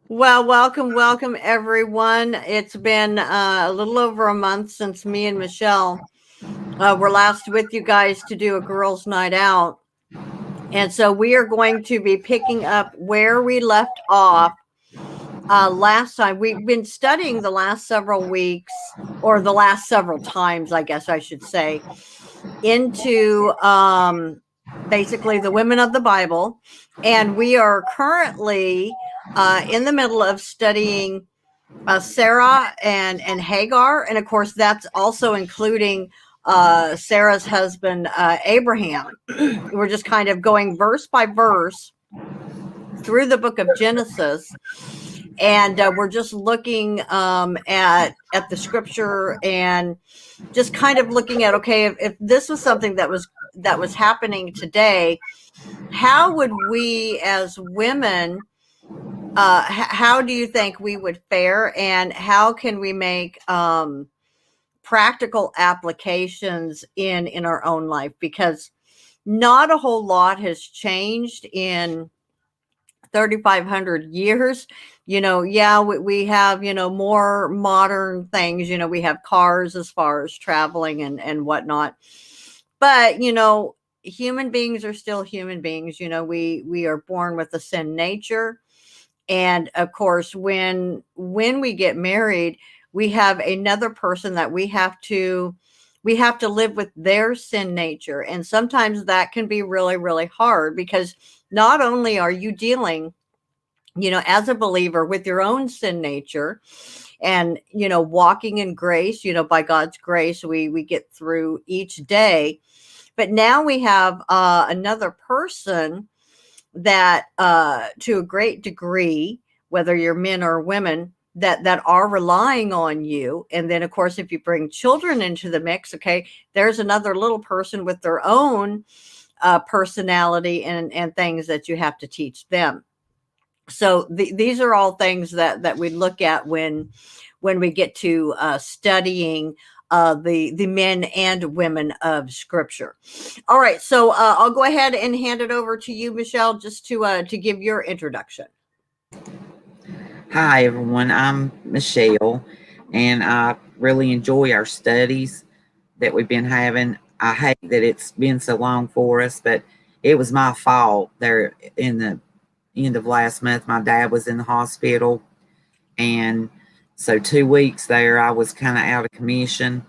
Well, welcome everyone. It's been a little over a month since me and Michelle were last with you guys to do a girls' night out. And so we are going to be picking up where we left off last time. We've been studying the last several weeks, or the last several times, I guess I should say, into basically the women of the Bible. And we are currently in the middle of studying Sarah and Hagar, and of course that's also including Sarah's husband Abraham. We're just kind of going verse by verse through the book of Genesis, and we're just looking at the scripture and just kind of looking at, okay, if this was something that was happening today, how would we as women, how do you think we would fare, and how can we make practical applications in our own life? Because not a whole lot has changed in 3,500 years. Yeah, we have, more modern things. We have cars as far as traveling and whatnot. But, human beings are still human beings. We are born with a sin nature. And of course, when we get married, we have another person that we have to live with their sin nature. And sometimes that can be really, really hard, because not only are you dealing, as a believer, with your own sin nature and, walking in grace, by God's grace, we get through each day. But now we have another person that to a great degree, whether you're men or women, that are relying on you. And then of course, if you bring children into the mix, okay, there's another little person with their own personality and things that you have to teach them. So these are all things that we look at when we get to studying the men and women of Scripture. All right, so I'll go ahead and hand it over to you, Michelle, just to give your introduction. Hi, everyone. I'm Michelle, and I really enjoy our studies that we've been having. I hate that it's been so long for us, but it was my fault there in the end of last month. My dad was in the hospital, and so 2 weeks there, I was kind of out of commission.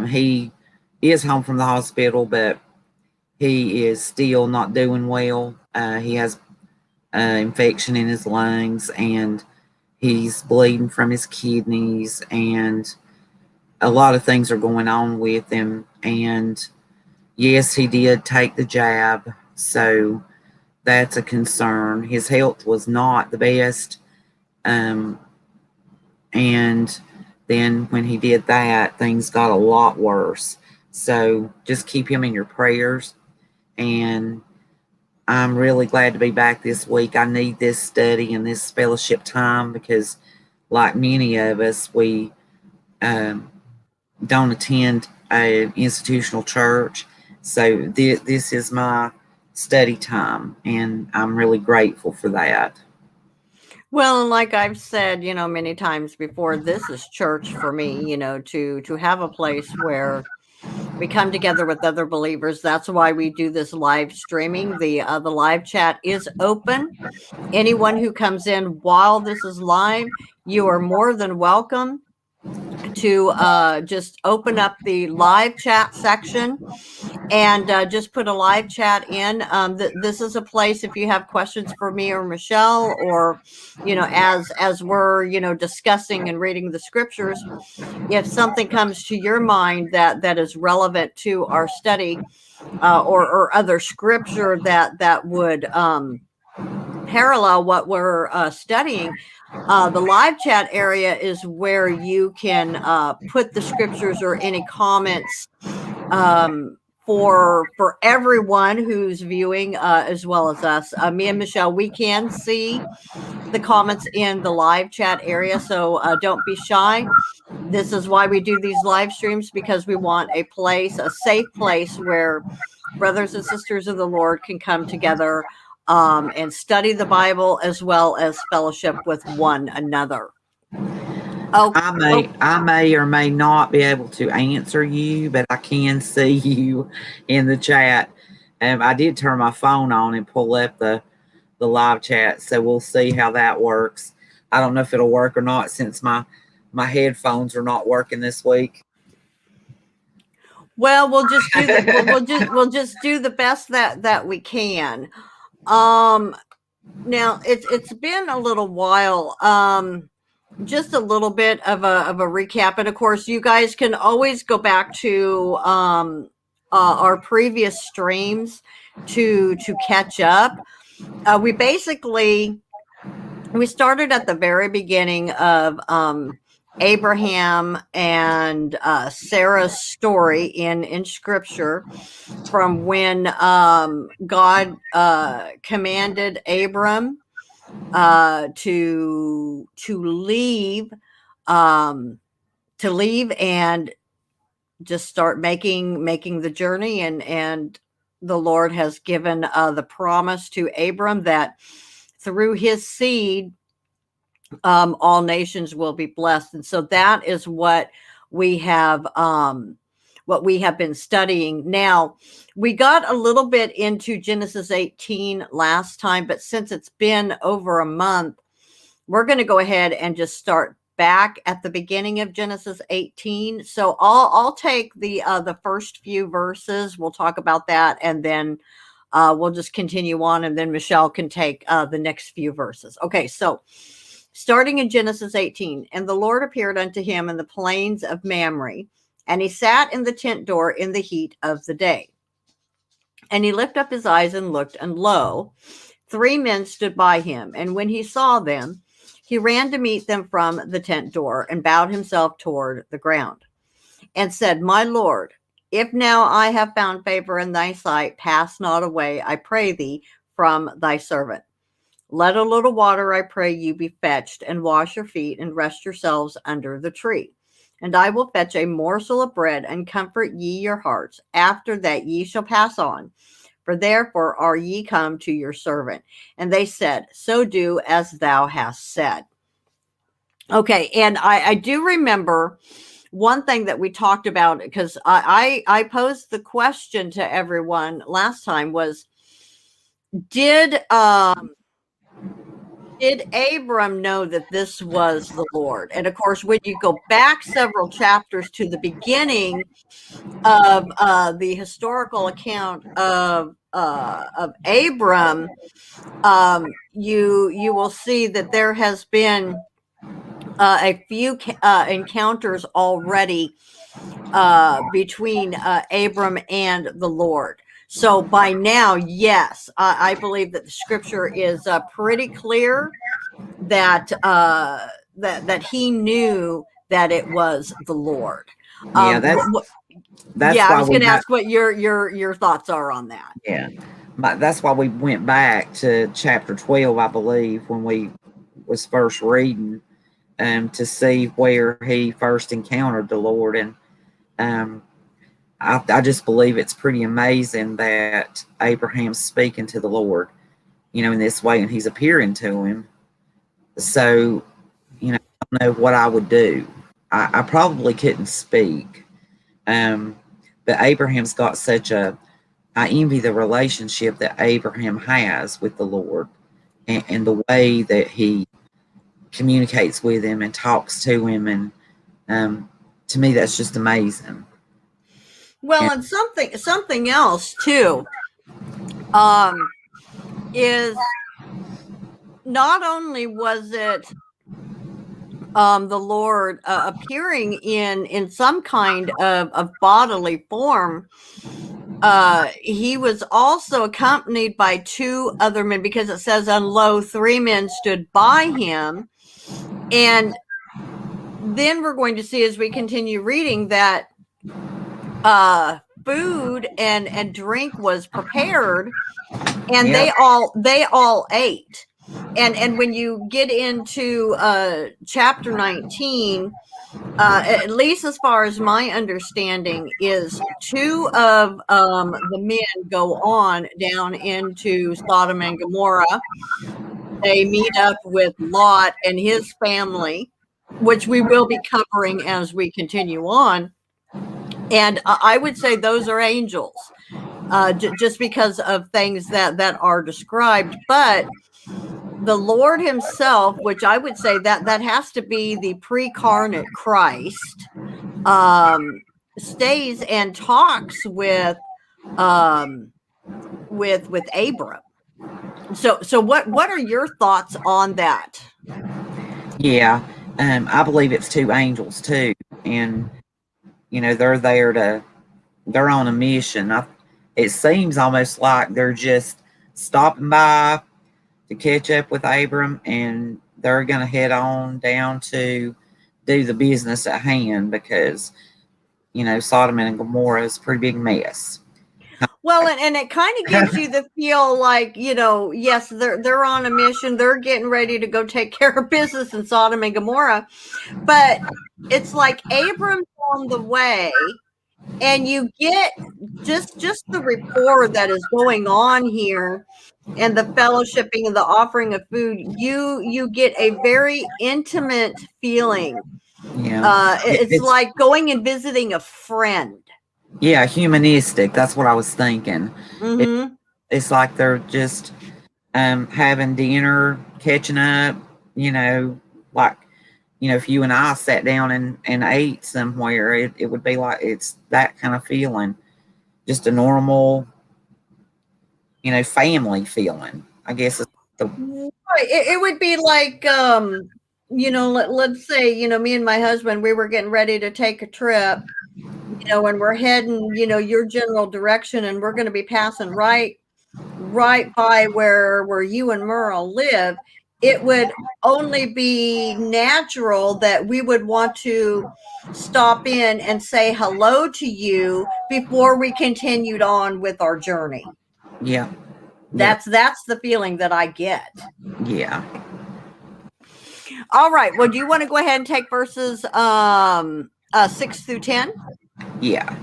He is home from the hospital, but he is still not doing well. He has infection in his lungs, and he's bleeding from his kidneys, and a lot of things are going on with him. And yes, he did take the jab, so that's a concern. His health was not the best. And then when he did that, things got a lot worse. So just keep him in your prayers. And I'm really glad to be back this week. I need this study and this fellowship time because, like many of us, we don't attend an institutional church. So this is my study time, and I'm really grateful for that. Well, and like I've said, many times before, this is church for me. To have a place where we come together with other believers. That's why we do this live streaming. The live chat is open. Anyone who comes in while this is live, you are more than welcome to just open up the live chat section and just put a live chat in. This is a place, if you have questions for me or Michelle, or as we're discussing and reading the scriptures, if something comes to your mind that is relevant to our study, or other scripture that would parallel what we're studying, the live chat area is where you can put the scriptures or any comments for everyone who's viewing, as well as us. Me and Michelle, we can see the comments in the live chat area, so don't be shy. This is why we do these live streams, because we want a safe place where brothers and sisters of the Lord can come together and study the Bible as well as fellowship with one another. Oh, I may or may not be able to answer you, but I can see you in the chat. I did turn my phone on and pull up the live chat, so we'll see how that works. I don't know if it'll work or not since my headphones are not working this week. Well, we'll just do we'll just do the best that we can. Now it's been a little while. Just a little bit of a recap, and of course, you guys can always go back to our previous streams to catch up. We started at the very beginning of Abraham and Sarah's story in Scripture, from when God commanded Abram to leave and just start making the journey, and the Lord has given the promise to Abram that through his seed all nations will be blessed. And so that is what we have been studying. Now, we got a little bit into Genesis 18 last time, but since it's been over a month, we're going to go ahead and just start back at the beginning of Genesis 18. So I'll take the first few verses. We'll talk about that, and then we'll just continue on, and then Michelle can take the next few verses. Okay, so starting in Genesis 18, and the Lord appeared unto him in the plains of Mamre, and he sat in the tent door in the heat of the day. And he lifted up his eyes and looked, and lo, 3 men stood by him. And when he saw them, he ran to meet them from the tent door, and bowed himself toward the ground, and said, My Lord, if now I have found favor in thy sight, pass not away, I pray thee, from thy servant. Let a little water, I pray you, be fetched, and wash your feet, and rest yourselves under the tree. And I will fetch a morsel of bread, and comfort ye your hearts. After that ye shall pass on, for therefore are ye come to your servant. And they said, So do as thou hast said. Okay, and I do remember one thing that we talked about, because I posed the question to everyone last time, was, did Abram know that this was the Lord? And of course, when you go back several chapters to the beginning of the historical account of Abram, you will see that there has been a few encounters already between Abram and the Lord. So by now, yes, I believe that the Scripture is pretty clear that that he knew that it was the Lord. Yeah, that's yeah, why I was going to ask what your thoughts are on that. Yeah, that's why we went back to chapter 12, I believe, when we was first reading, to see where he first encountered the Lord. And I just believe it's pretty amazing that Abraham's speaking to the Lord, in this way, and he's appearing to him. So, I don't know what I would do. I probably couldn't speak. But Abraham's got I envy the relationship that Abraham has with the Lord, and the way that he communicates with him and talks to him. And to me, that's just amazing. Well, and something else too, is not only was it the Lord appearing in some kind of bodily form, he was also accompanied by 2 other men, because it says, and lo, 3 men stood by him. And then we're going to see, as we continue reading, that food and drink was prepared, and they all ate. and when you get into chapter 19, at least as far as my understanding, is two of the men go on down into Sodom and Gomorrah. They meet up with Lot and his family, which we will be covering as we continue on. And I would say those are angels, just because of things that are described. But the Lord himself, which I would say that has to be the pre-carnate Christ, stays and talks with Abram. So what are your thoughts on that? Yeah, I believe it's two angels too, and they're on a mission. It seems almost like they're just stopping by to catch up with Abram, and they're going to head on down to do the business at hand because Sodom and Gomorrah is a pretty big mess. Well, and it kind of gives you the feel like, yes, they're on a mission. They're getting ready to go take care of business in Sodom and Gomorrah. But it's like Abram's on the way, and you get just the rapport that is going on here, and the fellowshipping and the offering of food. You get a very intimate feeling. Yeah, It's like going and visiting a friend. Yeah, humanistic. That's what I was thinking. Mm-hmm. It's like they're just having dinner, catching up, like, if you and I sat down and ate somewhere, it would be like it's that kind of feeling. Just a normal, family feeling. I guess it's Right. It would be like, let's say, me and my husband, we were getting ready to take a trip, and we're heading, your general direction, and we're going to be passing right by where you and Merle live. It would only be natural that we would want to stop in and say hello to you before we continued on with our journey. yeah. That's the feeling that I get. Yeah. All right. Well, do you want to go ahead and take verses 6 through 10? Yeah.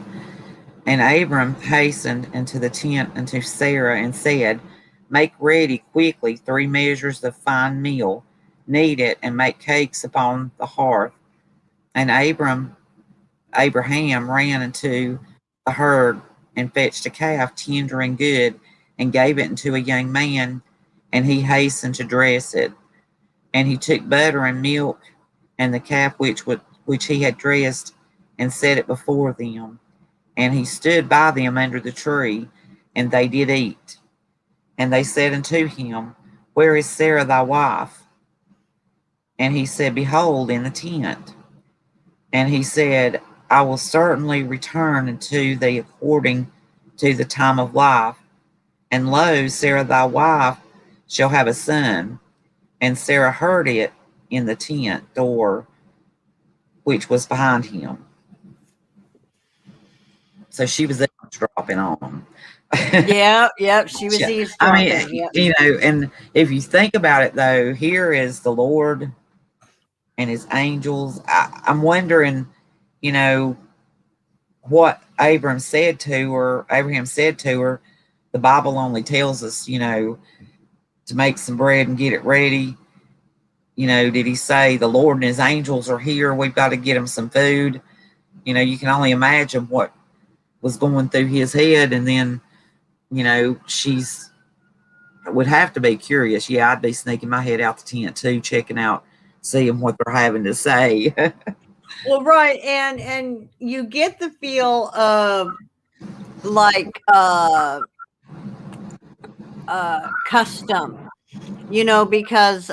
And Abram hastened into the tent unto Sarah and said, Make ready quickly 3 measures of fine meal, knead it, and make cakes upon the hearth. And Abraham ran into the herd and fetched a calf tender and good, and gave it unto a young man, and he hastened to dress it. And he took butter and milk and the calf which he had dressed, and set it before them. And he stood by them under the tree, and they did eat. And they said unto him, Where is Sarah thy wife? And he said, Behold, in the tent. And he said, I will certainly return unto thee according to the time of life. And lo, Sarah thy wife shall have a son. And Sarah heard it in the tent door which was behind him. So she was eavesdropping on them. Yeah, she was eavesdropping. I mean, and if you think about it, though, here is the Lord and his angels. I'm wondering, what Abraham said to her. The Bible only tells us, to make some bread and get it ready. Did he say the Lord and his angels are here? We've got to get him some food. You can only imagine what was going through his head. And then, she's would have to be curious. Yeah, I'd be sneaking my head out the tent too, checking out, seeing what they're having to say. Well, right, and you get the feel of like custom, because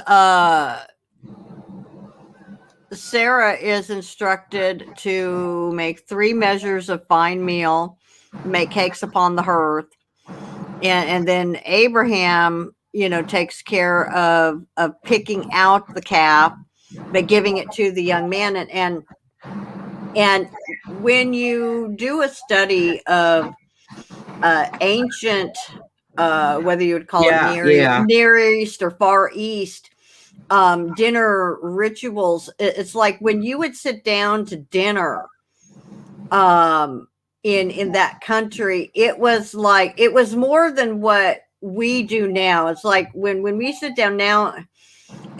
Sarah is instructed to make 3 measures of fine meal, make cakes upon the hearth, and then Abraham, takes care of picking out the calf, but giving it to the young man, and when you do a study of ancient whether you would call it Yeah. Near East or Far East, dinner rituals. It's like when you would sit down to dinner, in that country, it was more than what we do now. It's like when we sit down now,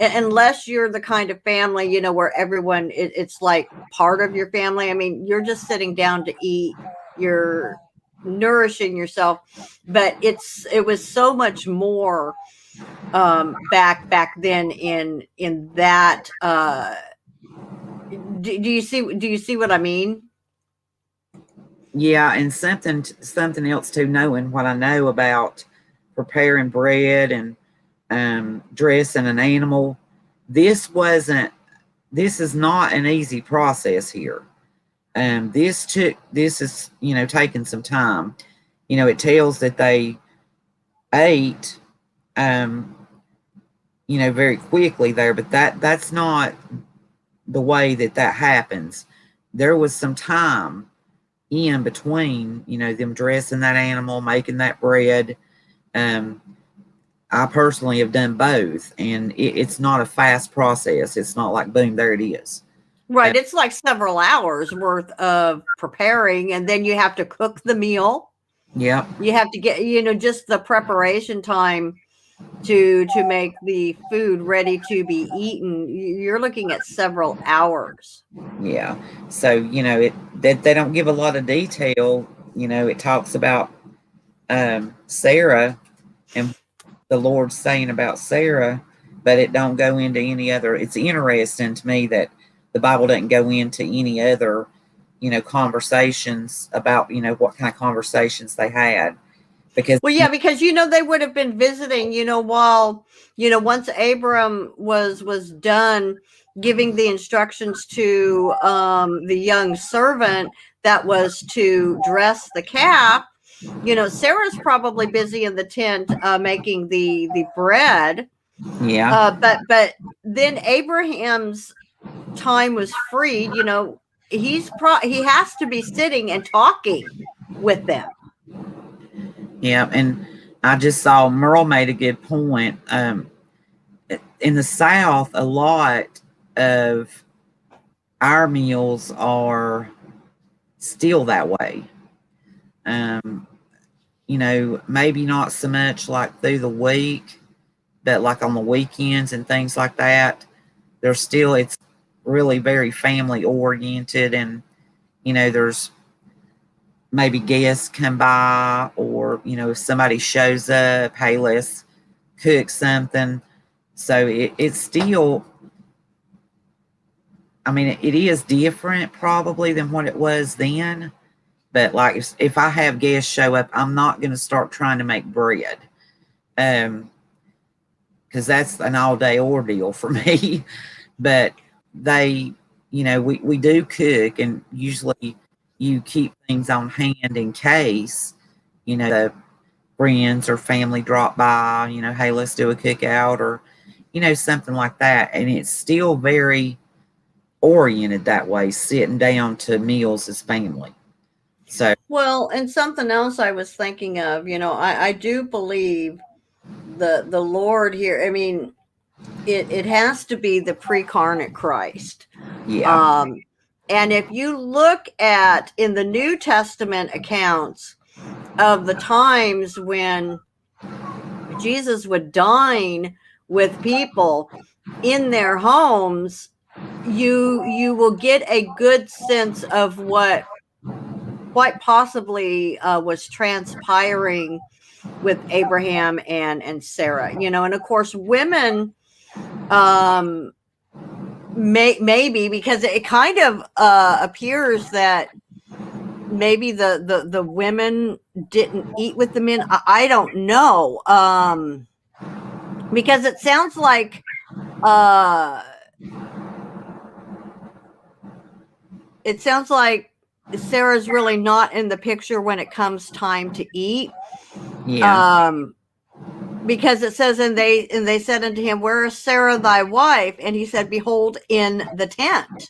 unless you're the kind of family, where everyone, it's like part of your family. I mean, you're just sitting down to eat, you're nourishing yourself, but it was so much more, back then in that, do you see what I mean? Yeah, and something else too, knowing what I know about preparing bread and dressing an animal, this wasn't this is not an easy process here. This is, taking some time. It tells that they ate, um, very quickly there, but that's not the way that happens. There was some time in between, them dressing that animal, making that bread. Um, I personally have done both, and it's not a fast process. It's not like boom, there it is. Right, it's like several hours worth of preparing, and then you have to cook the meal. Yep. You have to get, just the preparation time to make the food ready to be eaten. You're looking at several hours. Yeah. So, that they don't give a lot of detail. It talks about Sarah and the Lord saying about Sarah, but it don't go into any other. It's interesting to me that the Bible doesn't go into any other, conversations about, what kind of conversations they had. Because Well, yeah, because they would have been visiting, while once Abram was done giving the instructions to the young servant that was to dress the calf. Sarah's probably busy in the tent, making the bread. yeah. But then Abraham's time was freed. He has to be sitting and talking with them. Yeah, and I just saw Merle made a good point. In the South, a lot of our meals are still that way. Um, maybe not so much like through the week, but like on the weekends and things like that. It's really very family oriented, and there's maybe guests come by, or if somebody shows up, hey, let's cook something. So it's still, I mean, it is different probably than what it was then. But like if I have guests show up, I'm not going to start trying to make bread, because that's an all day ordeal for me. But they, we do cook, and usually you keep things on hand in case, the friends or family drop by, hey, let's do a cookout, or, something like that. And it's still very oriented that way, sitting down to meals as family. So, Well, and something else I was thinking of, I do believe the Lord here. I mean, it has to be the pre-carnate Christ. yeah. And if you look at in the New Testament accounts of the times when Jesus would dine with people in their homes, you will get a good sense of what quite possibly was transpiring with Abraham and Sarah. And of course, women, maybe because it kind of appears that maybe the women didn't eat with the men. I don't know, because it sounds like Sarah's really not in the picture when it comes time to eat. Yeah. Because it says, and they said unto him, where is Sarah thy wife? And he said, behold, in the tent.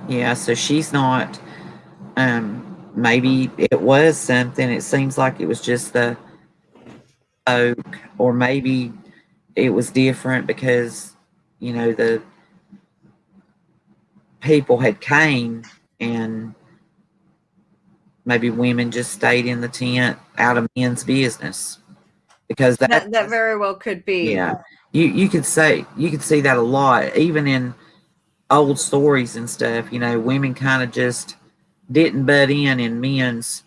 Yeah. So she's not, maybe it was something. It seems like it was just spoke, or maybe it was different because, the people had came, and maybe women just stayed in the tent out of men's business, because That very well could be. yeah, you could see that a lot, even in old stories and stuff. Women kind of just didn't butt in men's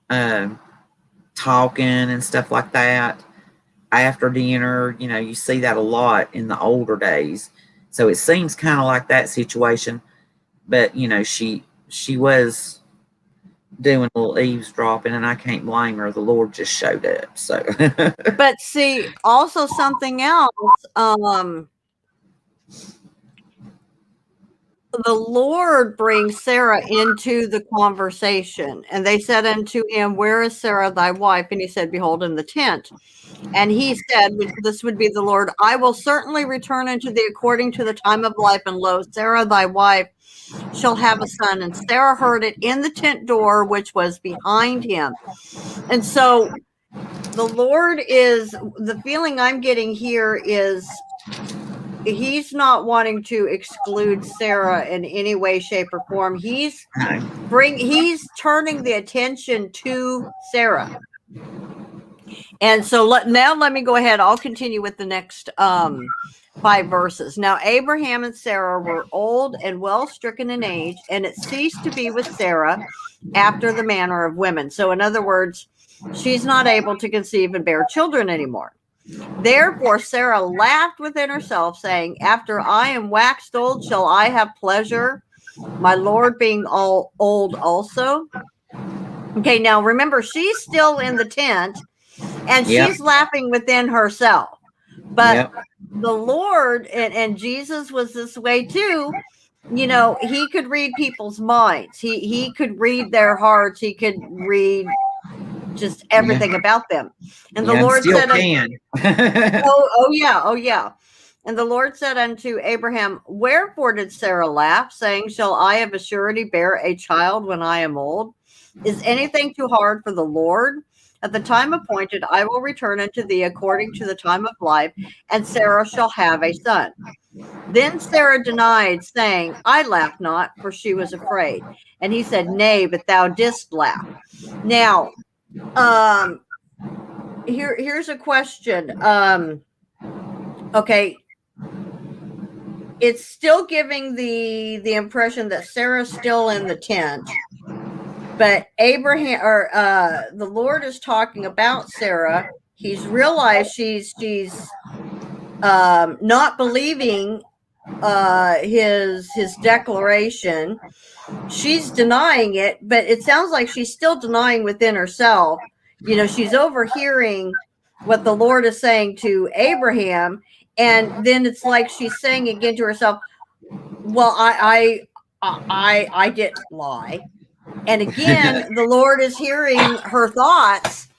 uh, talking and stuff like that after dinner. You see that a lot in the older days. So it seems kind of like that situation, but she was doing a little eavesdropping, and I can't blame her. The Lord just showed up. So, But see, also something else. The Lord brings Sarah into the conversation, and they said unto him, "Where is Sarah thy wife?" And he said, "Behold, in the tent." And he said, this would be the Lord, "I will certainly return unto thee according to the time of life, and lo, Sarah thy wife shall have a son." And Sarah heard it in the tent door, which was behind him. And so the Lord is, the feeling I'm getting here is he's not wanting to exclude Sarah in any way, shape, or form. He's turning the attention to Sarah. And so let me go ahead. I'll continue with the next 5 verses. Now, Abraham and Sarah were old and well stricken in age, and it ceased to be with Sarah after the manner of women. So, in other words, she's not able to conceive and bear children anymore. Therefore, Sarah laughed within herself, saying, "After I am waxed old, shall I have pleasure, my Lord being all old also?" Okay, now remember, she's still in the tent, and she's laughing within herself. But the Lord and Jesus was this way too. He could read people's minds. He could read their hearts. He could read just everything about them. And the Lord said, oh yeah. And the Lord said unto Abraham, "Wherefore did Sarah laugh, saying, Shall I of a surety bear a child when I am old? Is anything too hard for the Lord? At the time appointed, I will return unto thee according to the time of life, and Sarah shall have a son." Then Sarah denied, saying, "I laughed not," for she was afraid. And he said, "Nay, but thou didst laugh." Now, here's a question. Okay, it's still giving the impression that Sarah's still in the tent, but Abraham, or the Lord is talking about Sarah. He's realized she's not believing his declaration. She's denying it, but it sounds like she's still denying within herself. She's overhearing what the Lord is saying to Abraham, and then it's like she's saying again to herself, "Well, I didn't lie." And again, the Lord is hearing her thoughts,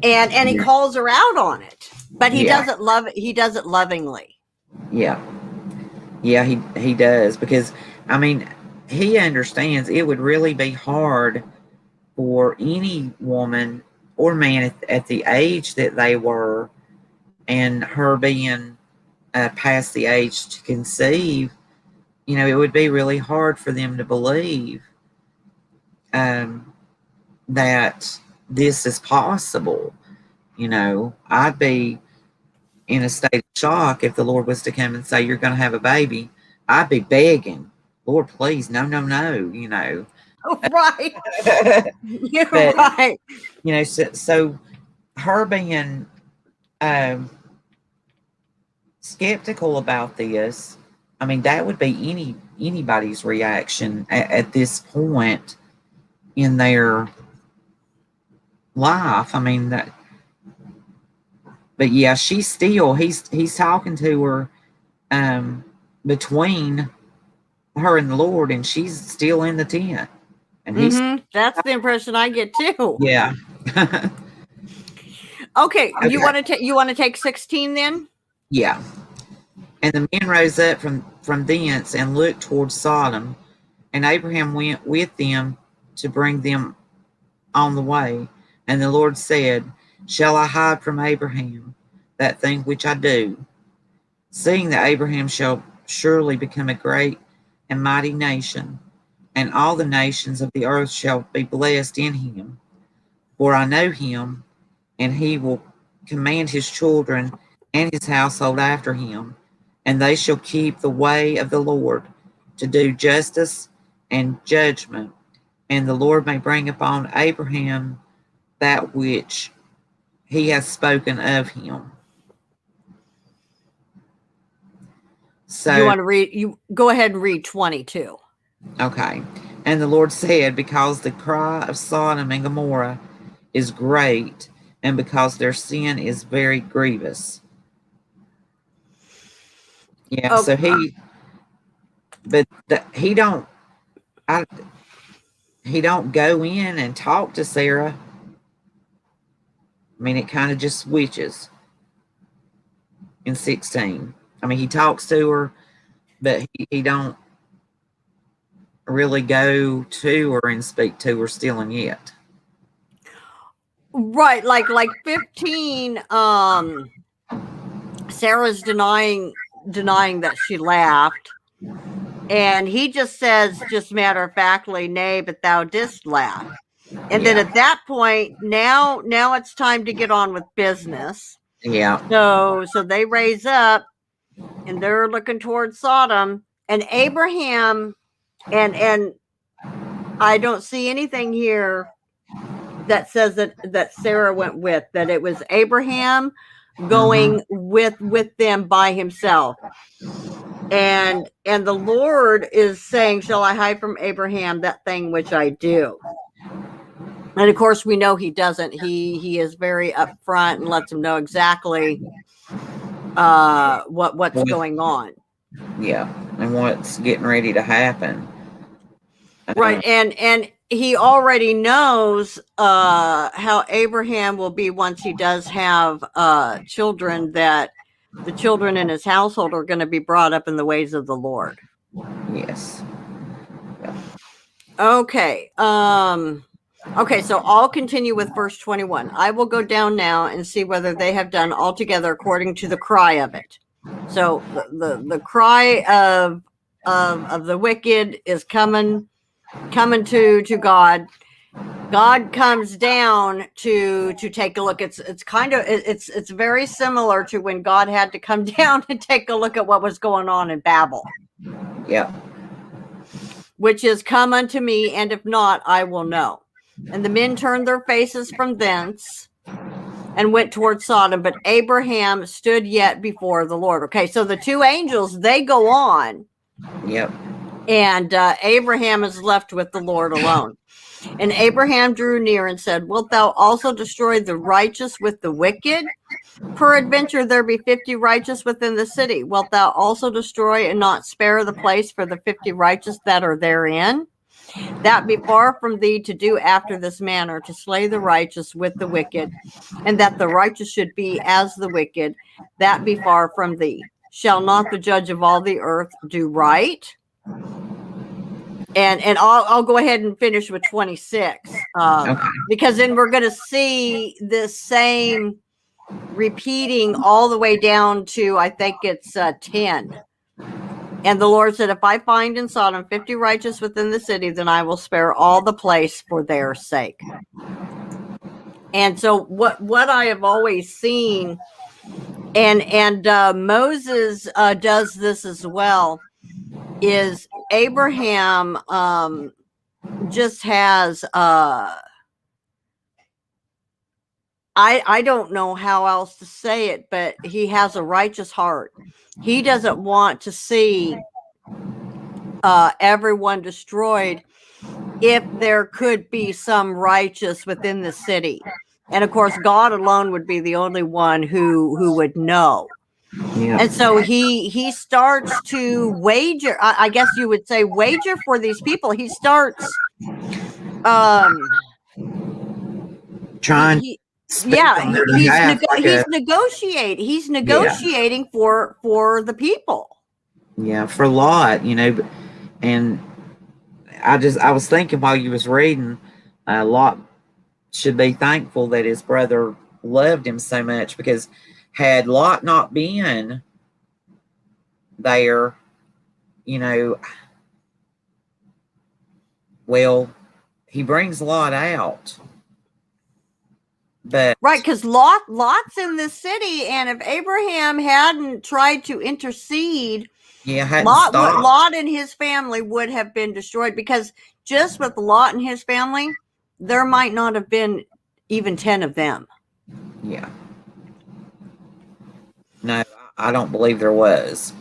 and he calls her out on it, but he doesn't love it. He does it lovingly. Yeah, he does, because he understands it would really be hard for any woman or man at the age that they were, and her being past the age to conceive. It would be really hard for them to believe that this is possible. I'd be in a state of shock if the Lord was to come and say, "You're going to have a baby." I'd be begging, "Lord, please, no, no, no." Right. You're but, right. So her being skeptical about this, that would be anybody's reaction at this point in their life. But yeah, he's talking to her between her and the Lord, and she's still in the tent. And that's the impression I get too. Yeah. Okay. You want to take 16 then? Yeah. "And the men rose up from thence and looked towards Sodom, and Abraham went with them to bring them on the way. And the Lord said, Shall I hide from Abraham that thing which I do, seeing that Abraham shall surely become a great and mighty nation, and all the nations of the earth shall be blessed in him? For I know him, and he will command his children and his household after him, and they shall keep the way of the Lord to do justice and judgment, and the Lord may bring upon Abraham that which he has spoken of him. You So, want to read? You go ahead and read 22. okay. And the Lord said, because the cry of Sodom and Gomorrah is great, and because their sin is very grievous. Yeah, Okay. so he don't, I, he don't go in and talk to Sarah. I mean, it kind of just switches in 16. I mean, he talks to her, but he don't really go to her and speak to her still and yet. Right, like 15, Sarah's denying that she laughed, and he just says, just matter of factly, nay, but thou didst laugh. And then at that point, now it's time to get on with business. Yeah. So they raise up and they're looking towards Sodom, and Abraham, and I don't see anything here that says that Sarah went with, that it was Abraham going with them by himself. And the Lord is saying, shall I hide from Abraham that thing which I do? And of course, we know he doesn't. He is very upfront and lets him know exactly what's going on. Yeah, and what's getting ready to happen. Right, and he already knows how Abraham will be once he does have children, that the children in his household are going to be brought up in the ways of the Lord. Yes. Yeah. Okay. Okay, so I'll continue with verse 21. I will go down now and see whether they have done altogether according to the cry of it. So the cry of the wicked is coming to God. God comes down to take a look. It's kind of it's very similar to when God had to come down and take a look at what was going on in Babel. Yeah. Which is, come unto me, and if not, I will know. And the men turned their faces from thence and went toward Sodom, but Abraham stood yet before the Lord. Okay, so the two angels, they go on. Yep. And Abraham is left with the Lord alone. And Abraham drew near and said, wilt thou also destroy the righteous with the wicked? Peradventure there be 50 righteous within the city. Wilt thou also destroy and not spare the place for the 50 righteous that are therein? That be far from thee to do after this manner, to slay the righteous with the wicked, and that the righteous should be as the wicked. That be far from thee. Shall not the judge of all the earth do right? And I'll go ahead and finish with 26, because then we're going to see this same repeating all the way down to, I think it's 10. And the Lord said, if I find in Sodom 50 righteous within the city, then I will spare all the place for their sake. And so what I have always seen, and Moses does this as well, is Abraham just has I don't know how else to say it, but he has a righteous heart. He doesn't want to see everyone destroyed if there could be some righteous within the city. And of course, God alone would be the only one who would know. Yeah. And so he starts to wager, I guess you would say, wager for these people. He starts trying. He's negotiating for the people. Yeah, for Lot, and I was thinking while you was reading, Lot should be thankful that his brother loved him so much, because had Lot not been there, you know, well, he brings Lot out. But right, because Lot's in this city, and if Abraham hadn't tried to intercede, yeah, hadn't stopped. Lot and his family would have been destroyed, because just with Lot and his family, there might not have been even 10 of them. Yeah. No, I don't believe there was.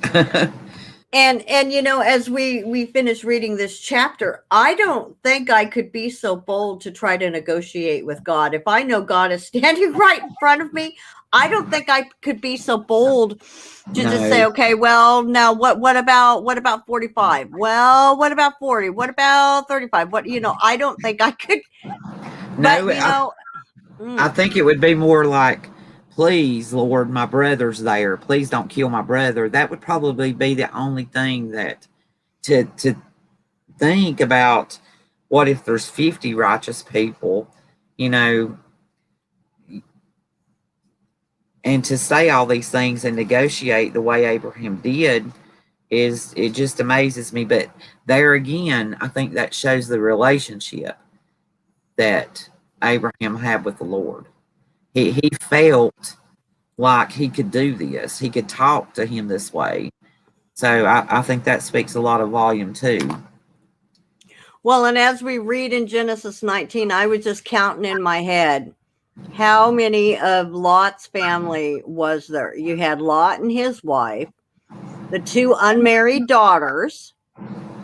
And you know, as we finish reading this chapter, I don't think I could be so bold to try to negotiate with God. If I know God is standing right in front of me, I don't think I could be so bold to just say, okay, well, now what about 45? Well, what about 40? What about 35? What, you know, I don't think I could. But No, you know, I think it would be more like, please, Lord, my brother's there. Please don't kill my brother. That would probably be the only thing that to think about. What if there's 50 righteous people, you know, and to say all these things and negotiate the way Abraham did, it just amazes me. But there again, I think that shows the relationship that Abraham had with the Lord. He felt like he could do this. He could talk to him this way. So I think that speaks a lot of volume too. well, and as we read in Genesis 19, I was just counting in my head, how many of Lot's family was there? You had Lot and his wife, the 2 unmarried daughters.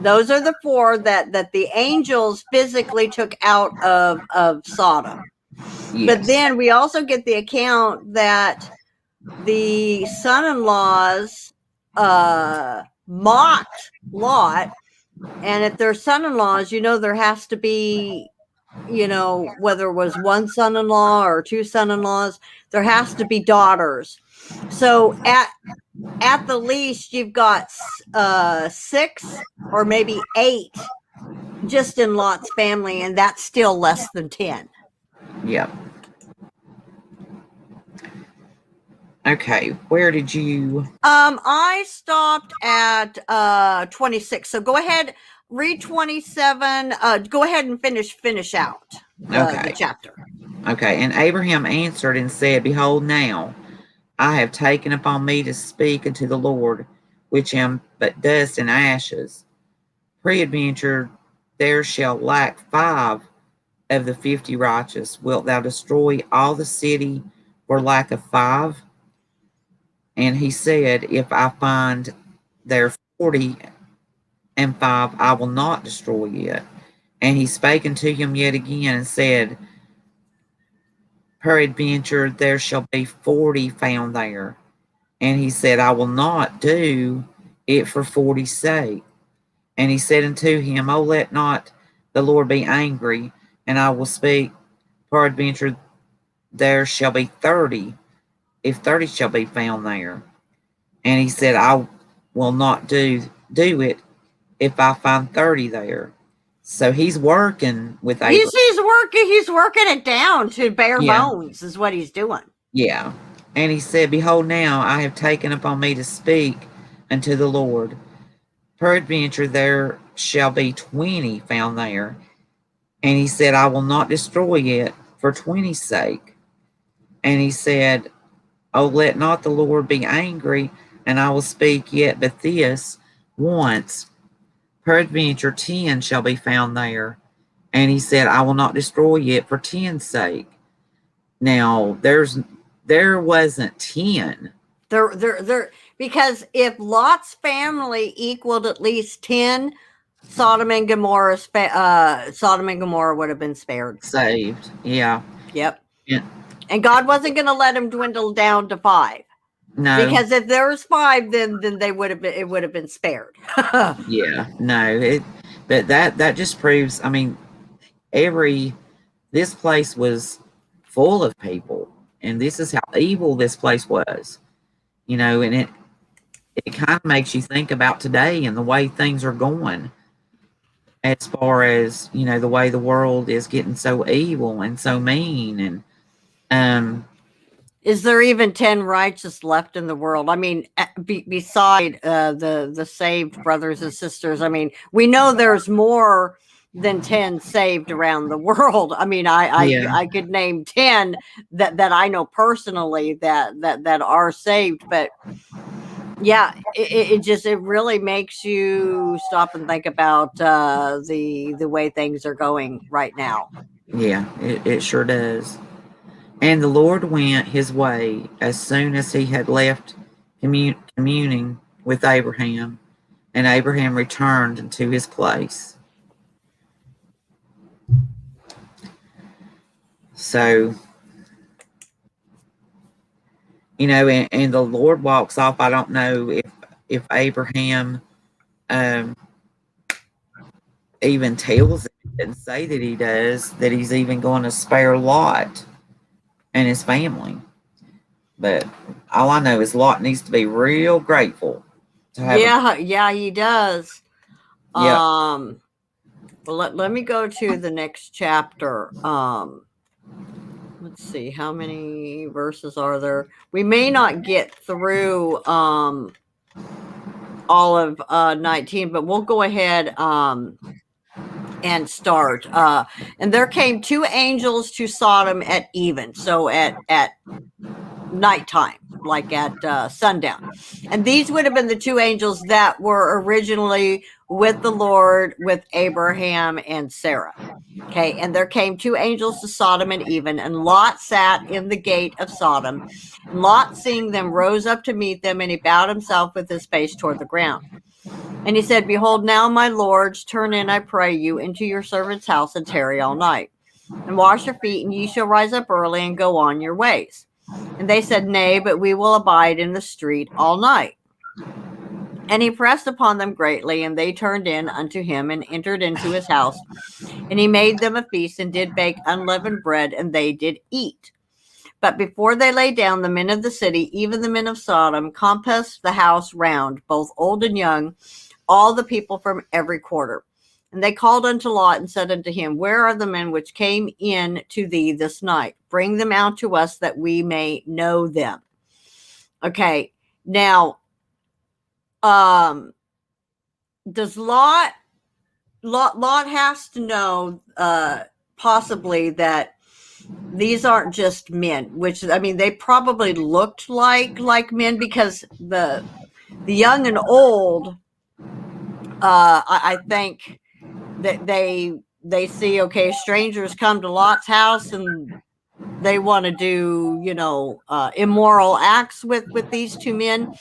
Those are the 4 that the angels physically took out of Sodom. Yes. But then we also get the account that the son-in-laws mocked Lot. And if they're son-in-laws, you know, there has to be, you know, whether it was 1 son-in-law or 2 son-in-laws, there has to be daughters. So at the least, you've got 6 or maybe 8 just in Lot's family, and that's still less than 10. Yep. Okay, where did you? I stopped at 26. So go ahead, read 27. Go ahead and finish out the chapter. Okay, and Abraham answered and said, Behold, now I have taken upon me to speak unto the Lord, which am but dust and ashes. Peradventure there shall lack 5 of the 50 righteous. Wilt thou destroy all the city for lack of 5? And he said, If I find there 40 and 5, I will not destroy it. And he spake unto him yet again and said, Peradventure there shall be 40 found there. And he said, I will not do it for 40's sake. And he said unto him, Oh, let not the Lord be angry, and I will speak. Peradventure there shall be 30, if 30 shall be found there. And he said, I will not do it if I find 30 there. So he's working with Abraham. He's working it down to bare bones is what he's doing. Yeah. And he said, Behold, now I have taken upon me to speak unto the Lord. Peradventure there shall be 20 found there. And he said, I will not destroy it for 20's sake. And he said, Oh, let not the Lord be angry, and I will speak yet but this once. Peradventure 10 shall be found there. And he said, I will not destroy it for 10's sake. Now, there wasn't 10. There, because if Lot's family equaled at least 10, Sodom and Gomorrah would have been spared. Saved, yeah. Yep. Yeah. And God wasn't going to let him dwindle down to 5. No. Because if there was 5, then it would have been spared. Yeah, no. But that just proves, I mean, this place was full of people, and this is how evil this place was. You know, and it kind of makes you think about today and the way things are going, as far as, you know, the way the world is getting so evil and so mean. And Is there even 10 righteous left in the world? I mean, beside the saved brothers and sisters, I mean, we know there's more than 10 saved around the world. I mean, Yeah, I could name 10 that I know personally that are saved, but yeah, it really makes you stop and think about the way things are going right now. yeah, it sure does. And the Lord went his way as soon as he had left communing with Abraham, and Abraham returned to his place. So, and the Lord walks off. I don't know if Abraham um, even tells him, and say that he does, that he's even going to spare Lot and his family. But all I know is Lot needs to be real grateful to have a. Yeah, he does. Yep. Well, let me go to the next chapter. Let's see, how many verses are there? We may not get through all of 19, but we'll go ahead and start. And there came two angels to Sodom at even, so at nighttime, like at sundown. And these would have been the two angels that were originally with the Lord, with Abraham and Sarah. Okay, and there came two angels to Sodom and even, and Lot sat in the gate of Sodom. And Lot, seeing them, rose up to meet them, and he bowed himself with his face toward the ground. And he said, Behold, now, my lords, turn in, I pray you, into your servant's house, and tarry all night. And wash your feet, and ye shall rise up early, and go on your ways. And they said, Nay, but we will abide in the street all night. And he pressed upon them greatly, and they turned in unto him, and entered into his house. And he made them a feast, and did bake unleavened bread, and they did eat. But before they lay down, the men of the city, even the men of Sodom, compassed the house round, both old and young, all the people from every quarter. And they called unto Lot, and said unto him, Where are the men which came in to thee this night? Bring them out to us, that we may know them. Okay, now, does Lot has to know possibly that these aren't just men, which, I mean, they probably looked like men, because the young and old, I think that they see, okay, strangers come to Lot's house, and they want to do, immoral acts with these two men.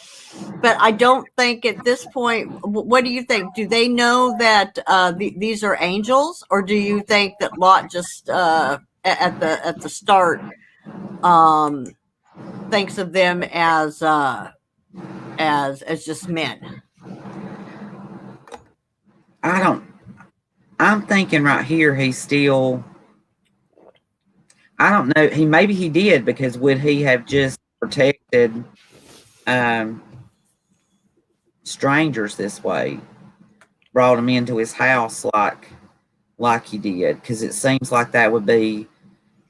But I don't think at this point, what do you think? Do they know that these are angels, or do you think that Lot just at the start thinks of them as just men? I'm thinking right here he's still. I don't know. Maybe he did, because would he have just protected strangers this way, brought them into his house like he did? Because it seems like that would be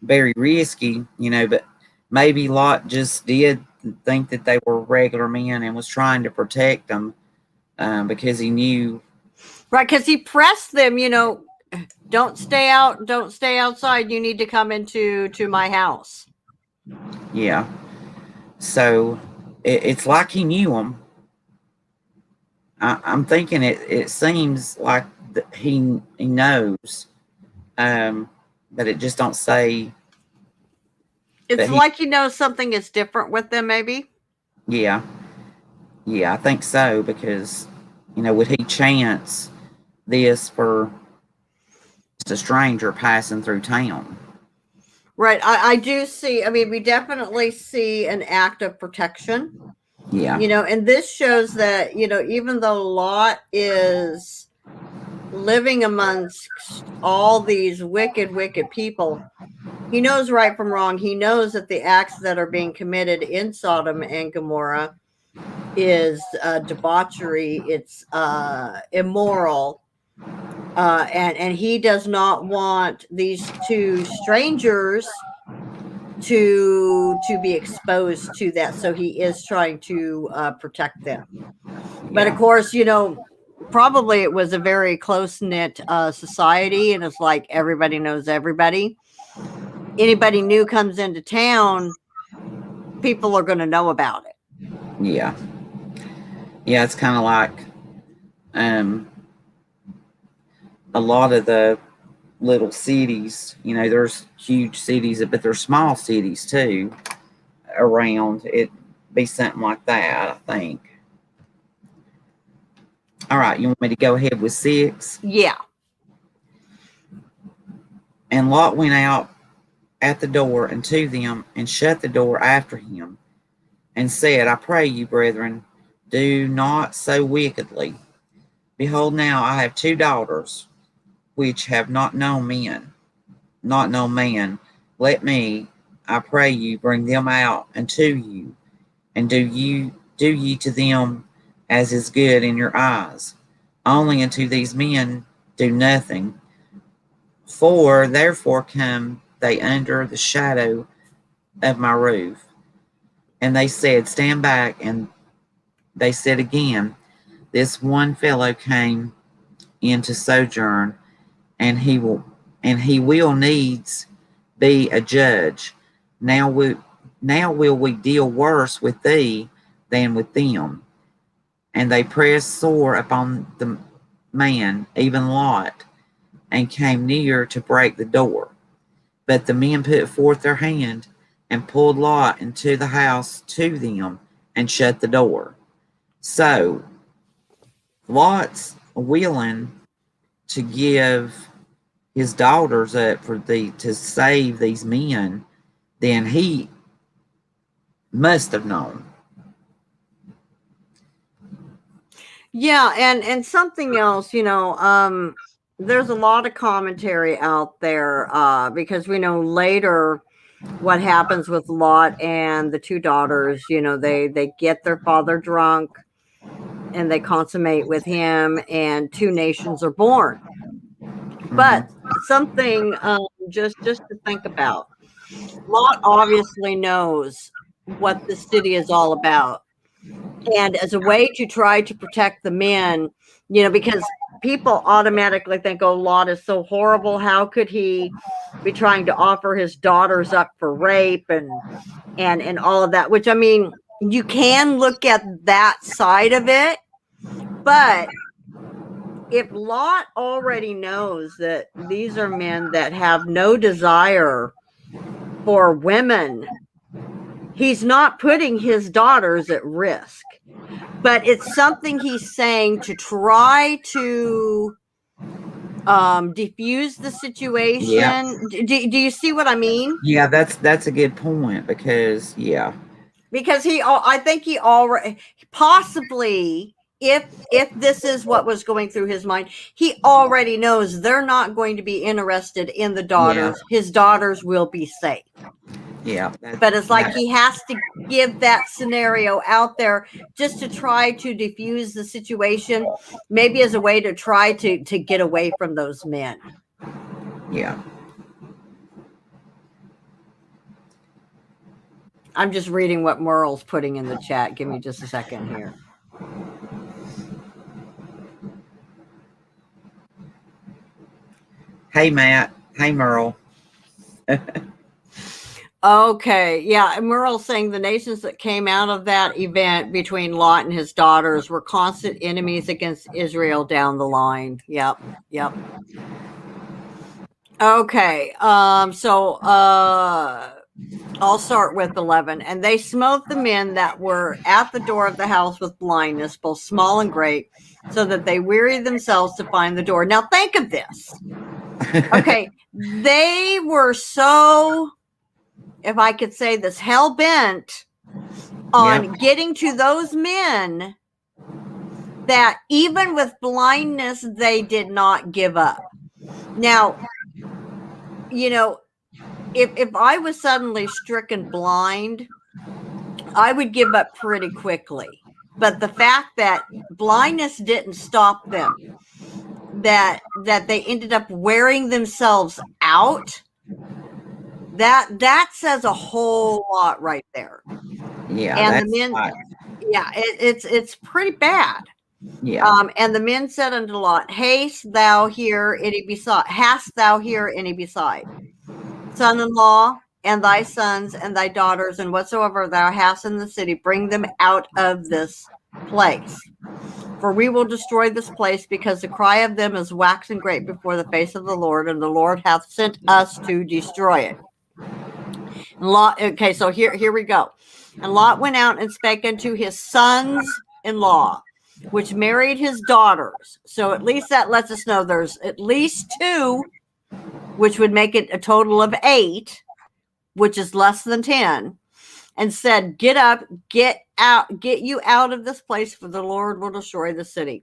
very risky, But maybe Lot just did think that they were regular men and was trying to protect them, because he knew. Right, because he pressed them, don't stay outside. You need to come into my house. Yeah. So it's like he knew them. I'm thinking it seems like he knows, but it just don't say. It's like he knows something is different with them, maybe. Yeah, I think so, because would he chance this for just a stranger passing through town? Right, I do see. I mean, we definitely see an act of protection. Yeah. And this shows that, even though Lot is living amongst all these wicked people, he knows right from wrong. He knows that the acts that are being committed in Sodom and Gomorrah is debauchery. It's immoral. And he does not want these two strangers to be exposed to that. So he is trying to protect them. But of course, probably it was a very close-knit society, and it's like everybody knows everybody. Anybody new comes into town, people are going to know about it. Yeah. Yeah, it's kind of like a lot of the little cities, there's huge cities, but there's small cities too around. It'd be something like that, I think. All right, you want me to go ahead with 6? Yeah. And Lot went out at the door and to them, and shut the door after him, and said, I pray you, brethren, do not so wickedly. Behold, now I have 2 daughters, which have not known man. Let me, I pray you, bring them out unto you, and do ye to them as is good in your eyes. Only unto these men do nothing. For therefore come they under the shadow of my roof. And they said, stand back. And they said again, this one fellow came in to sojourn, and he will needs be a judge. Now will we deal worse with thee than with them? And they pressed sore upon the man, even Lot, and came near to break the door. But the men put forth their hand and pulled Lot into the house to them and shut the door. So Lot's willing to give his daughters up to save these men, then he must have known. Yeah, and something else, there's a lot of commentary out there because we know later what happens with Lot and the 2 daughters. They get their father drunk and they consummate with him, and 2 nations are born. Mm-hmm. But something just to think about. Lot obviously knows what the city is all about. And as a way to try to protect the men, because people automatically think, oh, Lot is so horrible. How could he be trying to offer his daughters up for rape and all of that? Which, I mean, you can look at that side of it. But if Lot already knows that these are men that have no desire for women, he's not putting his daughters at risk. But it's something he's saying to try to diffuse the situation. Yeah. Do you see what I mean? Yeah, that's a good point because I think he already possibly, if this is what was going through his mind, he already knows they're not going to be interested in the daughters. Yeah. His daughters will be safe. Yeah. But it's like he has to give that scenario out there just to try to diffuse the situation, maybe as a way to try to get away from those men. Yeah. I'm just reading what Merle's putting in the chat. Give me just a second here. Hey, Matt. Hey, Merle. Okay, yeah, and we're all saying the nations that came out of that event between Lot and his daughters were constant enemies against Israel down the line. Yep. Okay, so I'll start with 11. And they smote the men that were at the door of the house with blindness, both small and great, so that they wearied themselves to find the door. Now think of this. Okay, they were so, if I could say this, hell-bent on getting to those men that even with blindness, they did not give up. Now, if I was suddenly stricken blind, I would give up pretty quickly. But the fact that blindness didn't stop them, that they ended up wearing themselves out, That says a whole lot right there. Yeah, And the that's men, right. yeah, it's pretty bad. Yeah. And the men said unto Lot, Hast thou here any beside? Son-in-law and thy sons and thy daughters and whatsoever thou hast in the city, bring them out of this place. For we will destroy this place, because the cry of them is waxing great before the face of the Lord, and the Lord hath sent us to destroy it. And Lot, okay, so here we go. And Lot went out and spake unto his sons-in-law, which married his daughters. So at least that lets us know there's at least 2, which would make it a total of 8, which is less than 10, and said, Get up, get out, get you out of this place, for the Lord will destroy the city.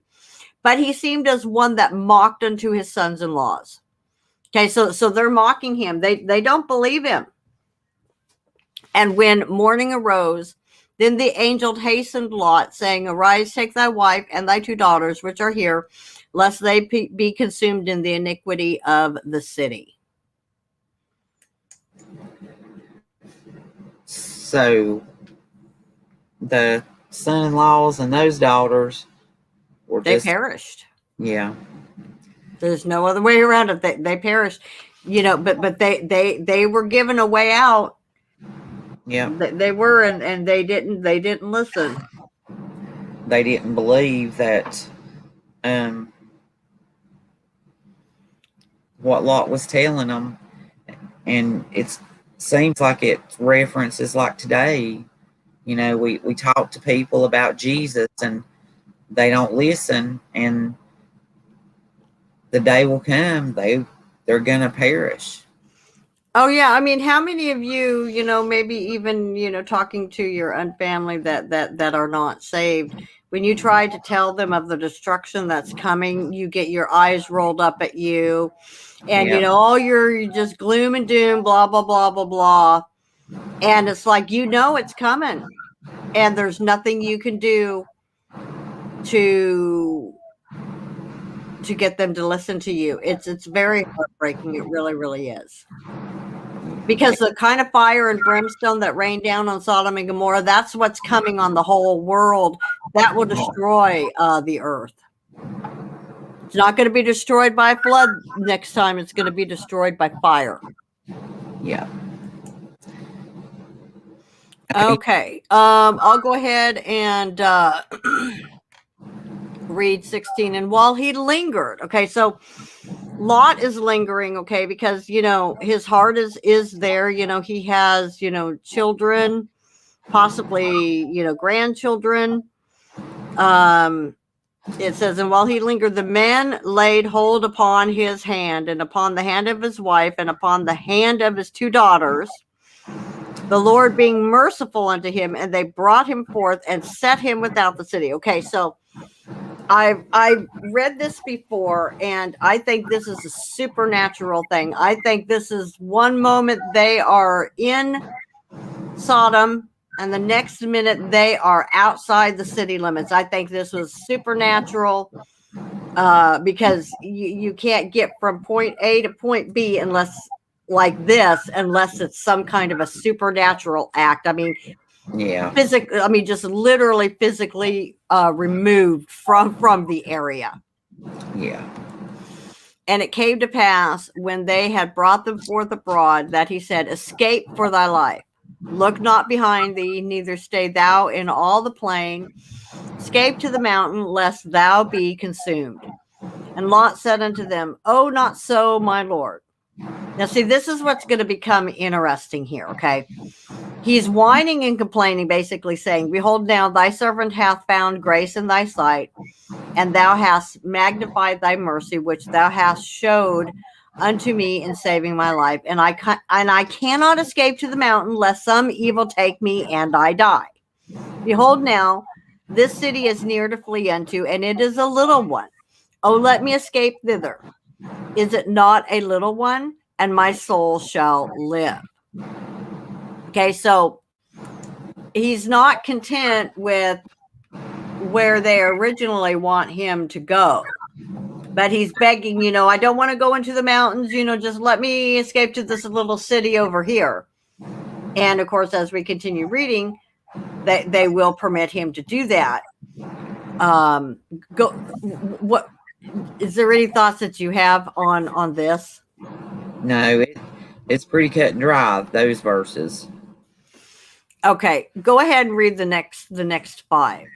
But he seemed as one that mocked unto his sons-in-laws. Okay, so they're mocking him. They don't believe him. And when morning arose, then the angel hastened Lot, saying, Arise, take thy wife and thy 2 daughters, which are here, lest they be consumed in the iniquity of the city. So the son-in-laws and those daughters were They just, perished. yeah. There's no other way around it. They perished, but they were given a way out. Yeah. They were, and they didn't listen. They didn't believe that what Lot was telling them. And it seems like it references like today. We talk to people about Jesus and they don't listen, and the day will come they're gonna perish. Oh yeah, I mean, how many of you, maybe even, talking to your own family that are not saved, when you try to tell them of the destruction that's coming, you get your eyes rolled up at you, and Yeah. you're just gloom and doom, blah blah blah blah blah, and it's like it's coming, and there's nothing you can do to get them to listen to you. It's very heartbreaking. It really, really is. Because the kind of fire and brimstone that rained down on Sodom and Gomorrah, that's what's coming on the whole world. That will destroy the earth. It's not going to be destroyed by flood next time. It's going to be destroyed by fire. Yeah. Okay. I'll go ahead and read 16. And while he lingered, okay, so Lot is lingering, okay, because his heart is there. He has children, possibly grandchildren. It says, and while he lingered, the men laid hold upon his hand, and upon the hand of his wife, and upon the hand of his 2 daughters, the Lord being merciful unto him, and they brought him forth and set him without the city. Okay, so I've read this before, and I think this is a supernatural thing. I think this is one moment they are in Sodom, and the next minute they are outside the city limits. I think this was supernatural, because you can't get from point A to point B unless it's some kind of a supernatural act. I mean, Yeah. just literally physically removed from the area. Yeah. And it came to pass, when they had brought them forth abroad, that he said, Escape for thy life. Look not behind thee, neither stay thou in all the plain. Escape to the mountain, lest thou be consumed. And Lot said unto them, Oh, not so, my Lord. Now, see, this is what's going to become interesting here, okay? He's whining and complaining, basically saying, Behold, now thy servant hath found grace in thy sight, and thou hast magnified thy mercy, which thou hast showed unto me in saving my life. And I cannot escape to the mountain, lest some evil take me and I die. Behold, now this city is near to flee unto, and it is a little one. Oh, let me escape thither. Is it not a little one? And my soul shall live. Okay, so he's not content with where they originally want him to go. but he's begging, I don't want to go into the mountains, just let me escape to this little city over here. And of course, as we continue reading, they will permit him to do that. What is there any thoughts that you have on this? No, it's pretty cut and dry, those verses. Okay, go ahead and read the next 5.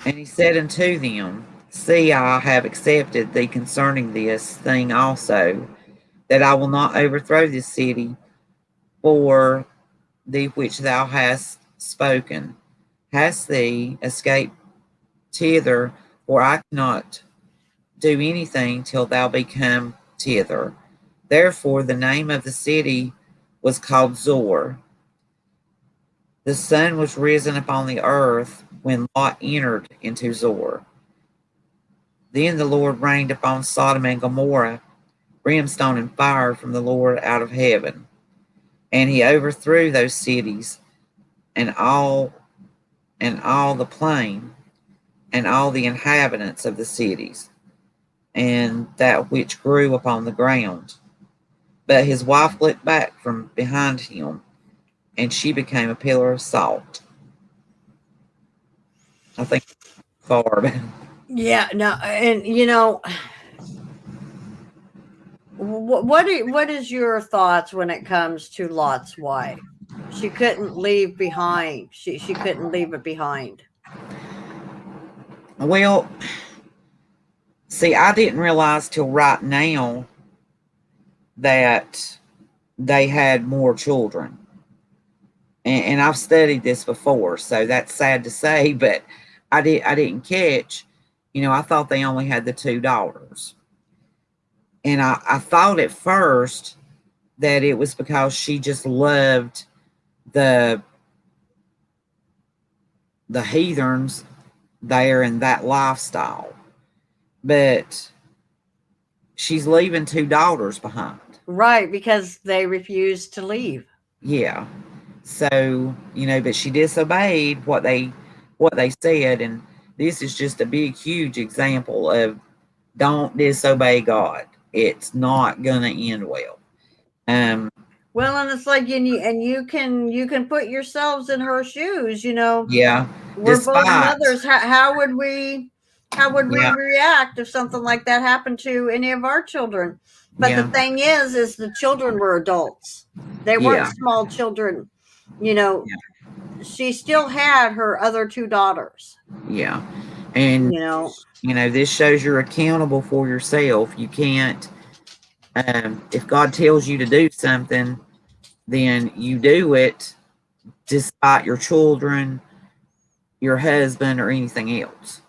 And he said unto them, See, I have accepted thee concerning this thing also, that I will not overthrow this city for the which thou hast spoken. Hast thee escaped thither, for I cannot do anything till thou be come thither. Therefore the name of the city was called Zor. The sun was risen upon the earth when Lot entered into Zor. Then the Lord rained upon Sodom and Gomorrah brimstone and fire from the Lord out of heaven. And he overthrew those cities and all the plain and all the inhabitants of the cities and that which grew upon the ground. But his wife looked back from behind him, and she became a pillar of salt. I think far. Yeah, no, and what is your thoughts when it comes to Lot's wife? She couldn't leave behind. She couldn't leave it behind. Well, see, I didn't realize till right now that they had more children. And I've studied this before, so that's sad to say, but I didn't catch, I thought they only had the 2 daughters. And I thought at first that it was because she just loved the heathens there and that lifestyle. But she's leaving 2 daughters behind. Right, because they refused to leave. Yeah. So, but she disobeyed what they said, and this is just a big, huge example of don't disobey God. It's not gonna end well. Well, and it's like, and you can put yourselves in her shoes. Yeah. We're both mothers. How would we react if something like that happened to any of our children? But the thing is the children were adults. They weren't small children. She still had her other 2 daughters. Yeah. And this shows you're accountable for yourself. You can't if God tells you to do something, then you do it despite your children, your husband, or anything else.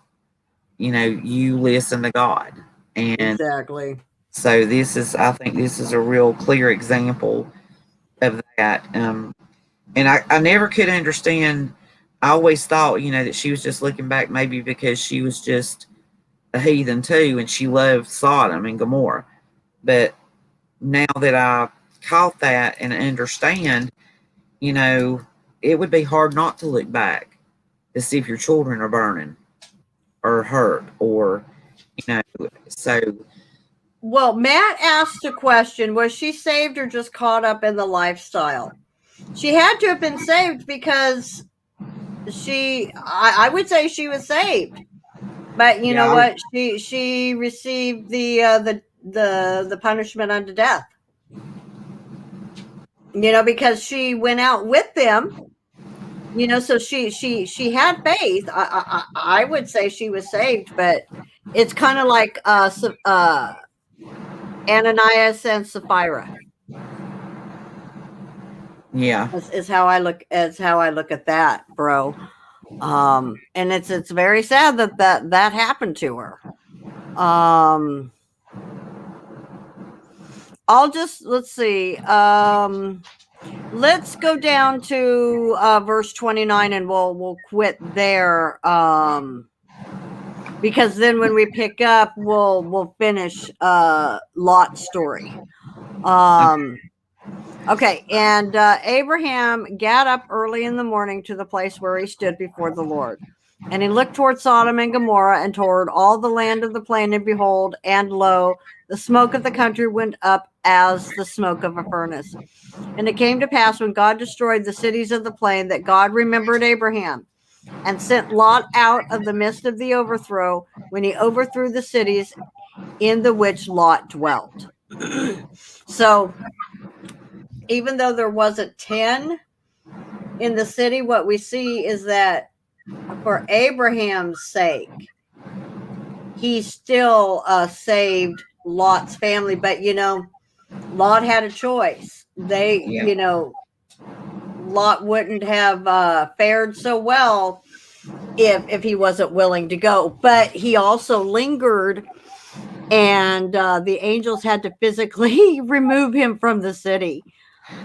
You listen to God. And exactly. So I think this is a real clear example of that. And I never could understand. I always thought, that she was just looking back maybe because she was just a heathen too, and she loved Sodom and Gomorrah. But now that I caught that and understand, it would be hard not to look back to see if your children are burning or hurt or, so. Well, Matt asked a question, was she saved or just caught up in the lifestyle? She had to have been saved because I would say she was saved. But you know what? She received the punishment unto death. Because she went out with them. So she had faith. I would say she was saved, but it's kind of like Ananias and Sapphira. Yeah, is how I look at that, bro. And it's very sad that happened to her. Let's see. Let's go down to verse 29 and we'll quit there. Because then when we pick up, we'll finish Lot's story. Okay, and Abraham got up early in the morning to the place where he stood before the Lord. And he looked toward Sodom and Gomorrah and toward all the land of the plain, and behold, and lo, the smoke of the country went up as the smoke of a furnace. And it came to pass when God destroyed the cities of the plain that God remembered Abraham and sent Lot out of the midst of the overthrow when he overthrew the cities in the which Lot dwelt. So even though there wasn't 10 in the city, what we see is that for Abraham's sake, he still saved Lot's family. But, Lot had a choice. Lot wouldn't have fared so well if he wasn't willing to go. But he also lingered, and the angels had to physically remove him from the city.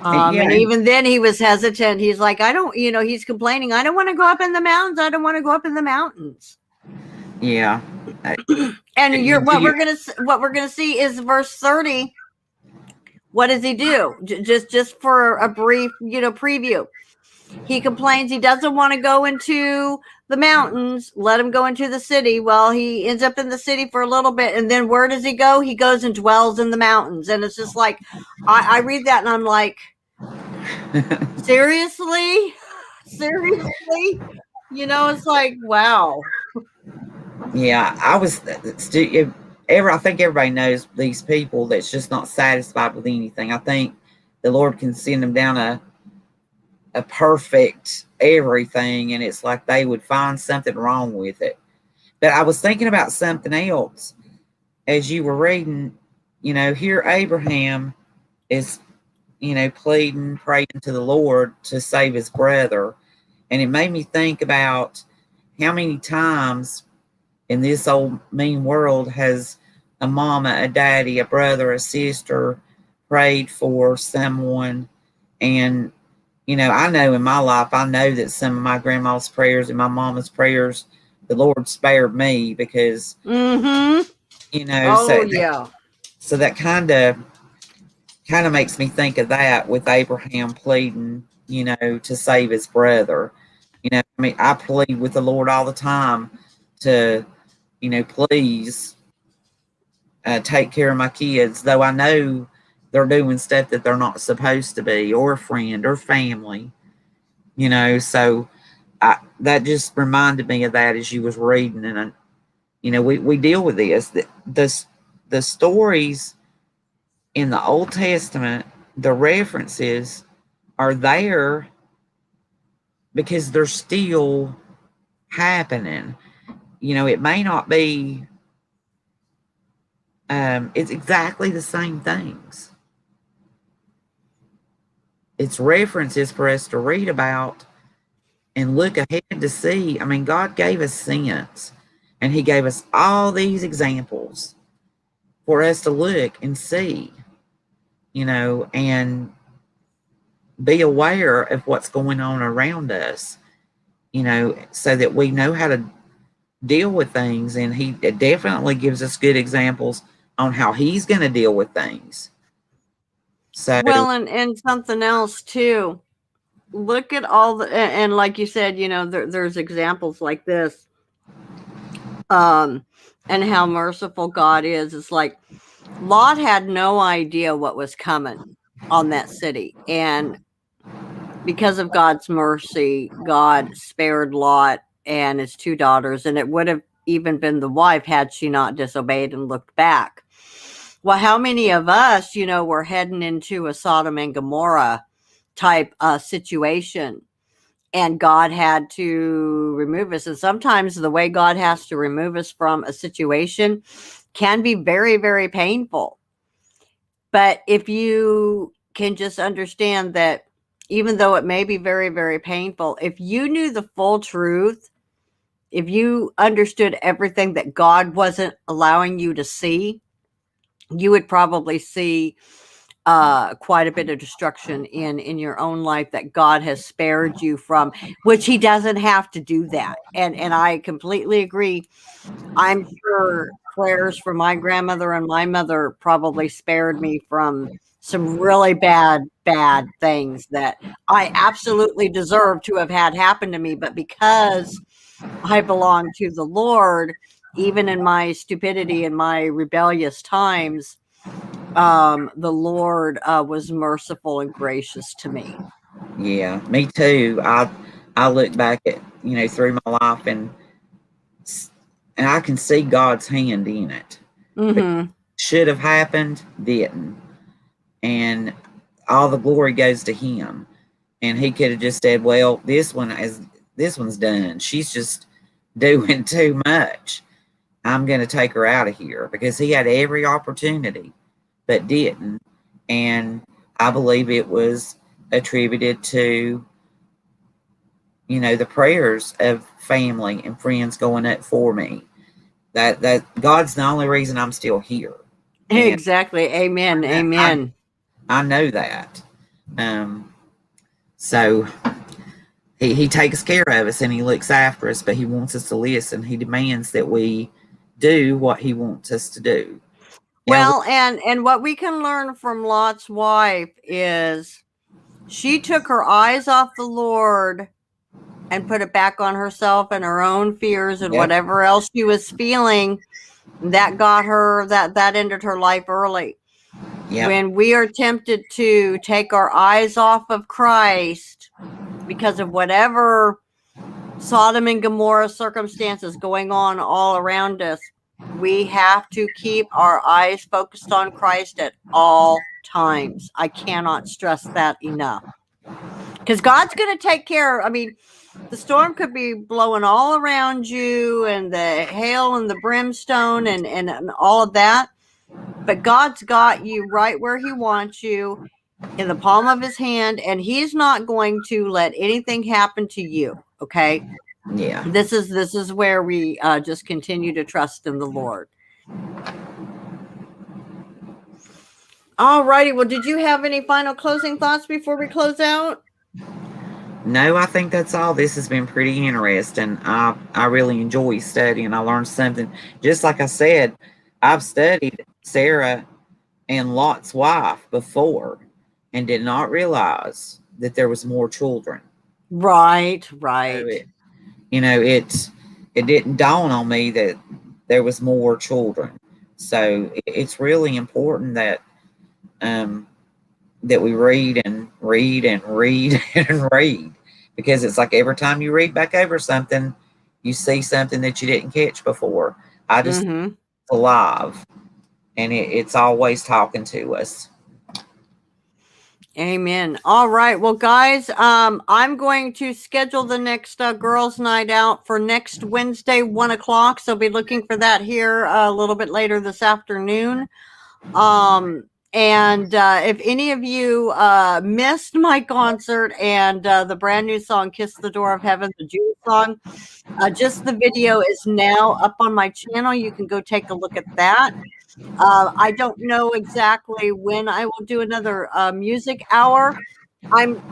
And even then he was hesitant. He's like, he's complaining, I don't want to go up in the mountains. I don't want to go up in the mountains. Yeah. And what we're gonna see is verse 30. What does he do? Just for a brief, preview. He complains he doesn't want to go into the mountains. Let him go into the city. Well, he ends up in the city for a little bit, and then where does he go? He goes and dwells in the mountains. And it's just like, I read that and I'm like, seriously? It's like, wow. Yeah, I think everybody knows these people that's just not satisfied with anything. I think the Lord can send them down a perfect everything, and it's like they would find something wrong with it. But I was thinking about something else as you were reading. Here Abraham is, pleading, praying to the Lord to save his brother. And it made me think about how many times in this old mean world has a mama, a daddy, a brother, a sister prayed for someone. And, I know in my life, I know that some of my grandma's prayers and my mama's prayers, the Lord spared me because, yeah. So that kind of makes me think of that with Abraham pleading, to save his brother. I plead with the Lord all the time to, please take care of my kids, though I know they're doing stuff that they're not supposed to be, or a friend or family, so that just reminded me of that as you was reading. And, we deal with this, the stories in the Old Testament, the references are there because they're still happening. It may not be, it's exactly the same things. It's references for us to read about and look ahead to see. I mean, God gave us sense, and he gave us all these examples for us to look and see, and be aware of what's going on around us, so that we know how to deal with things. And he definitely gives us good examples on how he's going to deal with things. So, well, and something else too. Look at all and like you said, there's examples like this, and how merciful God is. It's like Lot had no idea what was coming on that city, and because of God's mercy, God spared Lot and his 2 daughters, and it would have even been the wife had she not disobeyed and looked back. Well, how many of us, were heading into a Sodom and Gomorrah type situation, and God had to remove us? And sometimes the way God has to remove us from a situation can be very, very painful. But if you can just understand that, even though it may be very, very painful, if you knew the full truth, if you understood everything that God wasn't allowing you to see, you would probably see quite a bit of destruction in your own life that God has spared you from, which he doesn't have to do that. And I completely agree. I'm sure prayers for my grandmother and my mother probably spared me from some really bad things that I absolutely deserve to have had happen to me. But because I belong to the Lord, even in my stupidity and my rebellious times. The Lord was merciful and gracious to me. Yeah, me too. I look back at, through my life, and I can see God's hand in it. Mm-hmm. Should have happened, didn't. And all the glory goes to him. And he could have just said, well, this one's done. She's just doing too much. I'm going to take her out of here, because he had every opportunity but didn't. And I believe it was attributed to, the prayers of family and friends going up for me. That God's the only reason I'm still here. And Exactly. Amen. Amen. I know that. So he takes care of us and he looks after us, but he wants us to listen. He demands that we do what he wants us to do. Well, and what we can learn from Lot's wife is she took her eyes off the Lord and put it back on herself and her own fears and whatever else she was feeling. That got her, that ended her life early. Yep. When we are tempted to take our eyes off of Christ because of whatever Sodom and Gomorrah circumstances going on all around us, we have to keep our eyes focused on Christ at all times. I cannot stress that enough. Because God's going to take care. I mean, the storm could be blowing all around you, and the hail and the brimstone and all of that. But God's got you right where he wants you, in the palm of his hand, and he's not going to let anything happen to you. Okay. Yeah. This is where we just continue to trust in the Lord. All righty. Well, did you have any final closing thoughts before we close out? No, I think that's all. This has been pretty interesting. I really enjoy studying. I learned something. Just like I said, I've studied Sarah and Lot's wife before and did not realize that there was more children. Right. So it didn't dawn on me that there was more children. So it's really important that that we read and read and read and read, because it's like every time you read back over something, you see something that you didn't catch before. I just it's alive, and it's always talking to us. Amen. All right. Well, guys, I'm going to schedule the next girls' night out for next Wednesday, 1:00. So be looking for that here a little bit later this afternoon. And if any of you missed my concert and the brand new song, Kiss the Door of Heaven, the Jewish song, just the video is now up on my channel. You can go take a look at that. I don't know exactly when I will do another music hour. I'm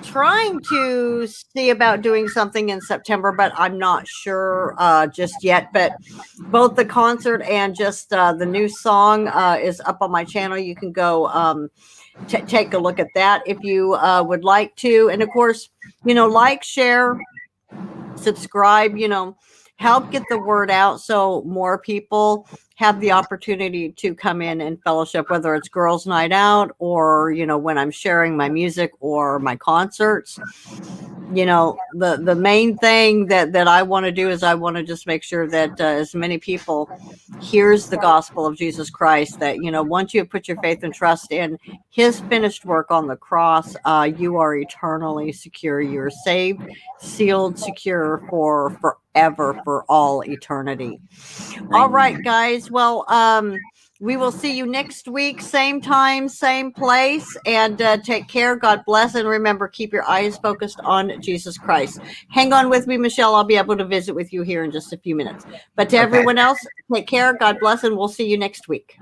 trying to see about doing something in September, but I'm not sure just yet. But both the concert and just the new song is up on my channel. You can go take a look at that if you would like to. And of course, like, share, subscribe, help get the word out so more people have the opportunity to come in and fellowship, whether it's girls' night out or, when I'm sharing my music or my concerts. The main thing that I want to do is I want to just make sure that as many people hears the gospel of Jesus Christ, that, once you have put your faith and trust in his finished work on the cross, you are eternally secure. You're saved, sealed, secure for forever, for all eternity. All right, guys. Well, we will see you next week, same time, same place, and take care. God bless, and remember, keep your eyes focused on Jesus Christ. Hang on with me, Michelle. I'll be able to visit with you here in just a few minutes. But to everyone else, take care. God bless, and we'll see you next week.